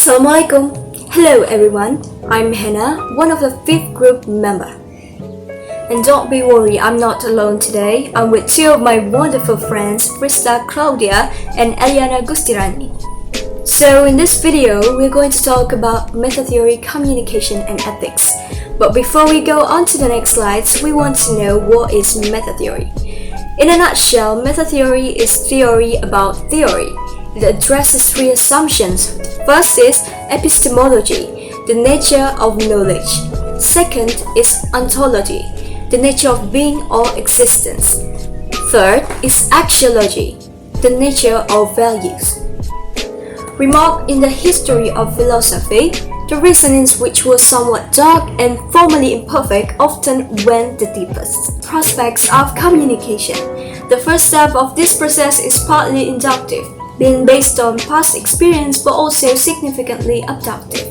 Assalamualaikum. Hello everyone, I'm Hannah, one of the 5th group member. And don't be worried, I'm not alone today. I'm with two of my wonderful friends, Krista Claudia and Eliana Gustirani. So in this video, we're going to talk about Metatheory Communication and Ethics. But before we go on to the next slides, we want to know what is metatheory. In a nutshell, metatheory is theory about theory. It addresses 3 assumptions. First is epistemology, the nature of knowledge. Second is ontology, the nature of being or existence. Third is axiology, the nature of values. Remark in the history of philosophy, the reasonings which were somewhat dark and formally imperfect often went the deepest. Prospects of communication. The first step of this process is partly inductive, being based on past experience but also significantly abductive.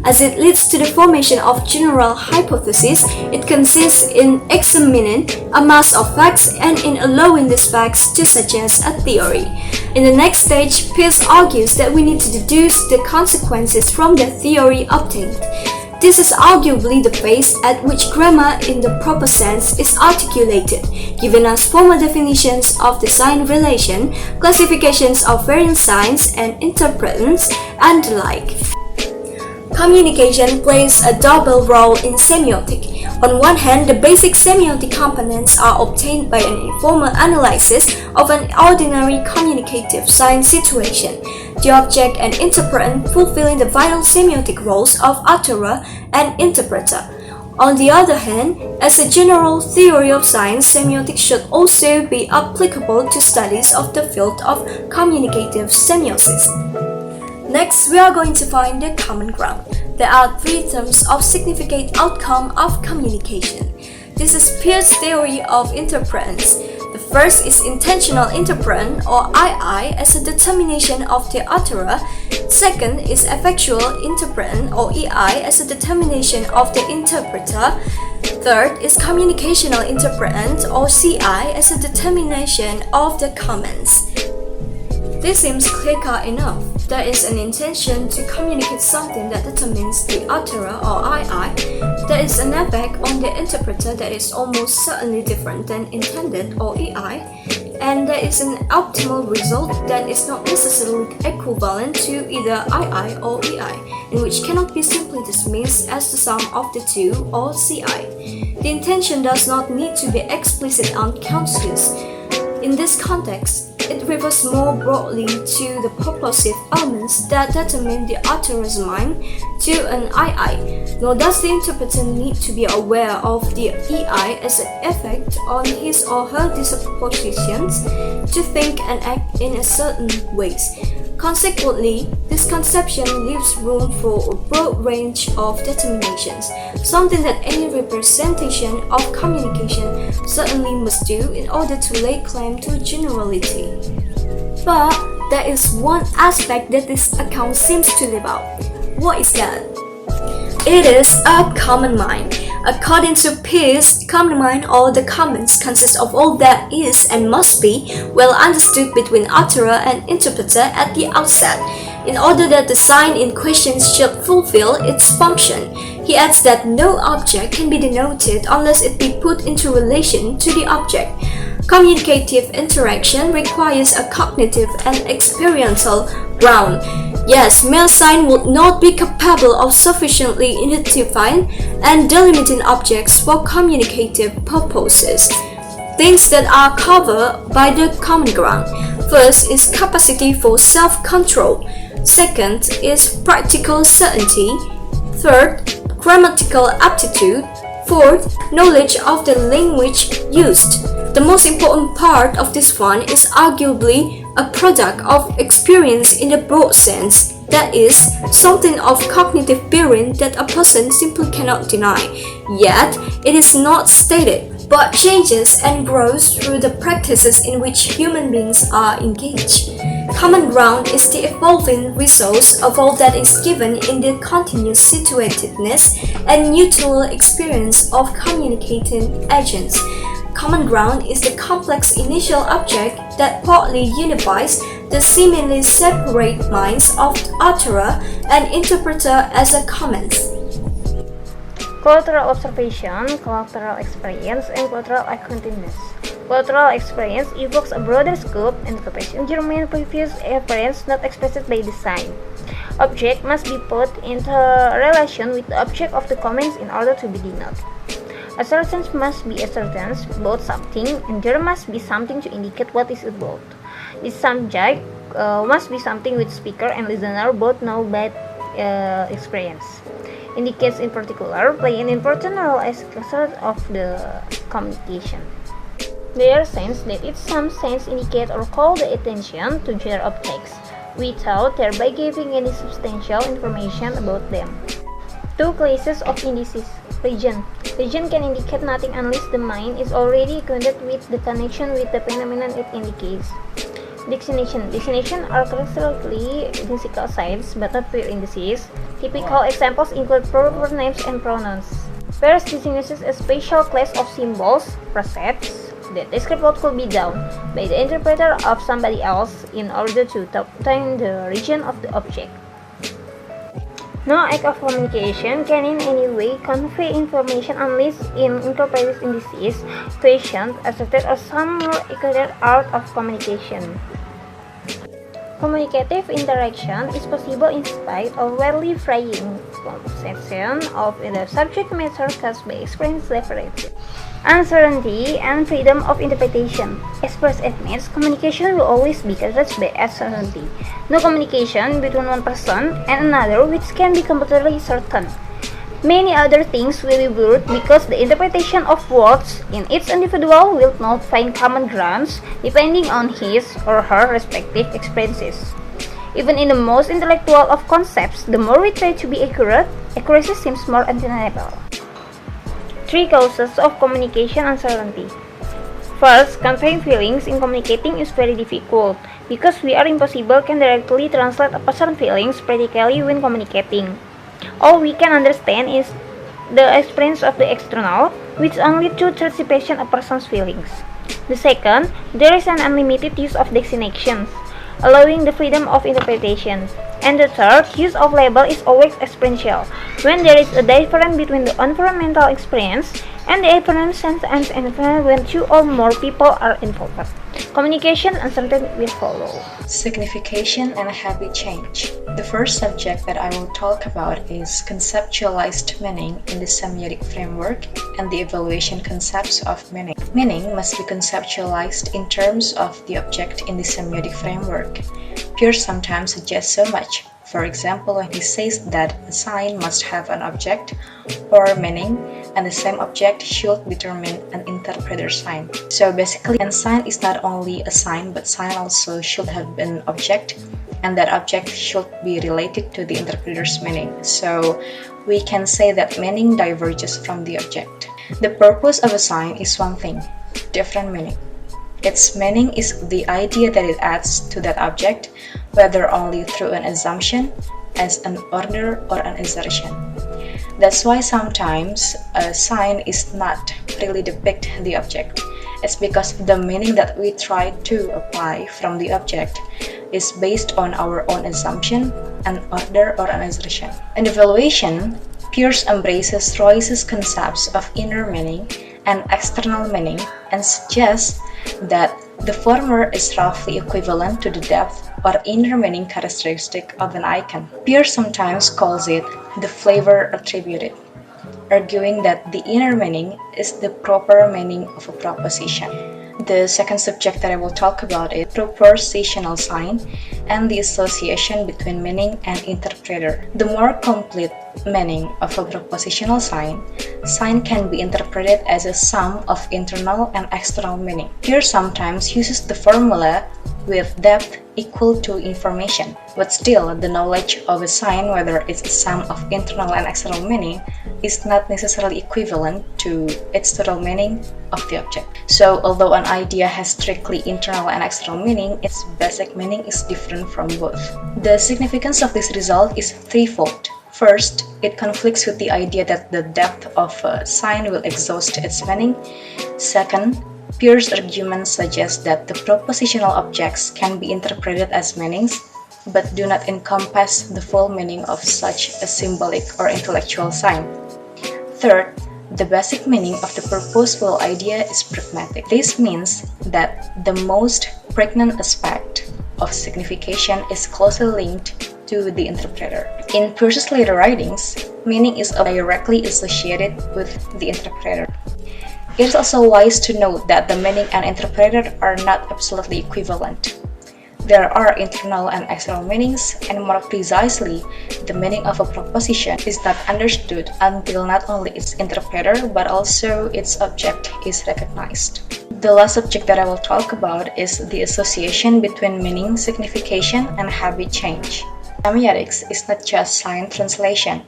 As it leads to the formation of general hypotheses, it consists in examining a mass of facts and in allowing these facts to suggest a theory. In the next stage, Peirce argues that we need to deduce the consequences from the theory obtained. This is arguably the phase at which grammar in the proper sense is articulated, giving us formal definitions of the sign relation, classifications of various signs and interpretance, and the like. Communication plays a double role in semiotic. On one hand, the basic semiotic components are obtained by an informal analysis of an ordinary communicative sign situation, the object and interpretant fulfilling the vital semiotic roles of utterer and interpreter. On the other hand, as a general theory of signs, semiotics should also be applicable to studies of the field of communicative semiosis. Next, we are going to find the common ground. There are 3 terms of significant outcome of communication. This is Peirce's theory of interpretance. The first is intentional interpretant or II as a determination of the utterer. Second is effectual interpretant or EI as a determination of the interpreter. Third is communicational interpretant or CI as a determination of the comments. This seems clear-cut enough. There is an intention to communicate something that determines the utterer or II. There is an effect on the interpreter that is almost certainly different than intended or EI. And there is an optimal result that is not necessarily equivalent to either II or EI, and which cannot be simply dismissed as the sum of the 2 or CI. The intention does not need to be explicit and conscious. In this context, it refers more broadly to the purposive elements that determine the utterer's mind to an II, nor does the interpreter need to be aware of the EI as an effect on his or her dispositions to think and act in a certain ways. Consequently, this conception leaves room for a broad range of determinations, something that any representation of communication certainly must do in order to lay claim to generality. But there is one aspect that this account seems to leave out. What is that? It is a common mind. According to Peirce, common mind or the commons consist of all that is and must be well understood between utterer and interpreter at the outset, in order that the sign in question should fulfill its function. He adds that no object can be denoted unless it be put into relation to the object. Communicative interaction requires a cognitive and experiential ground. Yes, mere sign would not be capable of sufficiently identifying and delimiting objects for communicative purposes. Things that are covered by the common ground. First is capacity for self-control. Second is practical certainty. Third, grammatical aptitude. Fourth, knowledge of the language used. The most important part of this one is arguably a product of experience in the broad sense, that is, something of cognitive bearing that a person simply cannot deny. Yet, it is not stated, but changes and grows through the practices in which human beings are engaged. Common ground is the evolving result of all that is given in the continuous situatedness and mutual experience of communicating agents. Common ground is the complex initial object that partly unifies the seemingly separate minds of utterer and interpreter as a commons. Cultural observation, cultural experience, and cultural acquaintedness. Cultural experience evokes a broader scope and encompasses German previous experience not expressed by design. Object must be put into relation with the object of the comments in order to be denoted. Assertions must be assertions about something, and there must be something to indicate what is about. The subject must be something which speaker and listener both know by experience. Indicates in particular play an important role as a sort of the communication. They are sense that in some sense indicate or call the attention to their objects, without thereby giving any substantial information about them. Two classes of indices. Region. Region can indicate nothing unless the mind is already acquainted with the connection with the phenomenon it indicates. Designation. Designation are characteristically lexical signs, but not pure indices. Typical examples include proper names and pronouns. Peirce designates a special class of symbols, precepts, that describe what could be done by the interpreter of somebody else in order to obtain the region of the object. No act of communication can in any way convey information unless it incorporates indices, questions, asserted, or some more accurate art of communication. Communicative interaction is possible in spite of widely varying conception of the subject matter caused by experience leverage. Uncertainty and freedom of interpretation. As Peirce admits, communication will always be characterized by uncertainty. No communication between one person and another which can be completely certain. Many other things will be blurred because the interpretation of words in each individual will not find common grounds depending on his or her respective experiences. Even in the most intellectual of concepts, the more we try to be accurate, accuracy seems more unattainable. Three causes of communication uncertainty. First, conveying feelings in communicating is very difficult because we are impossible can directly translate a person's feelings practically when communicating. All we can understand is the experience of the external, which only two-thirds represent a person's feelings. The second, there is an unlimited use of designations, allowing the freedom of interpretation. And the third, use of label is always experiential, when there is a difference between the environmental experience and the apparent sense and environment when two or more people are involved. Communication uncertainty will follow. Signification and habit change. The first subject that I will talk about is conceptualized meaning in the semiotic framework and the evaluation concepts of meaning. Meaning must be conceptualized in terms of the object in the semiotic framework. Peirce sometimes suggests so much. For example, when he says that a sign must have an object or meaning, and the same object should determine an interpreter sign. So basically, a sign is not only a sign, but sign also should have an object, and that object should be related to the interpreter's meaning. So we can say that meaning diverges from the object. The purpose of a sign is one thing, different meaning. Its meaning is the idea that it adds to that object, whether only through an assumption, as an order, or an assertion. That's why sometimes a sign is not really depict the object. It's because the meaning that we try to apply from the object is based on our own assumption, an order, or an assertion. In evaluation, Peirce embraces Royce's concepts of inner meaning and external meaning and suggests that the former is roughly equivalent to the depth or inner meaning characteristic of an icon. Peirce sometimes calls it the flavor attributed, arguing that the inner meaning is the proper meaning of a proposition. The second subject that I will talk about is propositional sign and the association between meaning and interpreter. The more complete meaning of a propositional sign can be interpreted as a sum of internal and external meaning. Peirce sometimes uses the formula with depth equal to information, but still the knowledge of a sign, whether it's a sum of internal and external meaning, is not necessarily equivalent to its total meaning of the object. So although an idea has strictly internal and external meaning, its basic meaning is different from both. The significance of this result is threefold. First, it conflicts with the idea that the depth of a sign will exhaust its meaning. Second, Peirce's argument suggests that the propositional objects can be interpreted as meanings, but do not encompass the full meaning of such a symbolic or intellectual sign. Third, the basic meaning of the purposeful idea is pragmatic. This means that the most pregnant aspect of signification is closely linked to the interpreter. In Peirce's later writings, meaning is directly associated with the interpreter. It is also wise to note that the meaning and interpreter are not absolutely equivalent. There are internal and external meanings, and more precisely, the meaning of a proposition is not understood until not only its interpreter but also its object is recognized. The last subject that I will talk about is the association between meaning, signification, and habit change. Semiotics is not just sign translation,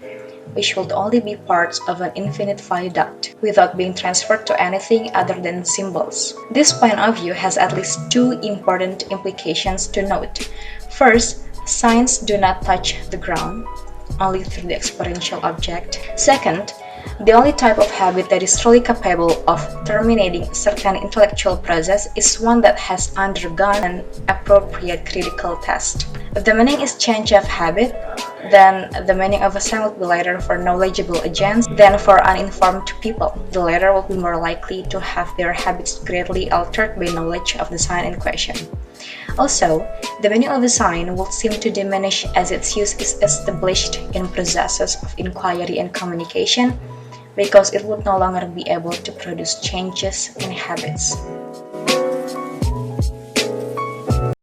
which would only be part of an infinite viaduct without being transferred to anything other than symbols. This point of view has at least two important implications to note. First, signs do not touch the ground, only through the experiential object. Second, the only type of habit that is truly capable of terminating a certain intellectual process is one that has undergone an appropriate critical test. If the meaning is change of habit, then the meaning of a sign will be lighter for knowledgeable agents than for uninformed people. The latter will be more likely to have their habits greatly altered by knowledge of the sign in question. Also, the meaning of a sign will seem to diminish as its use is established in processes of inquiry and communication, because it would no longer be able to produce changes in habits.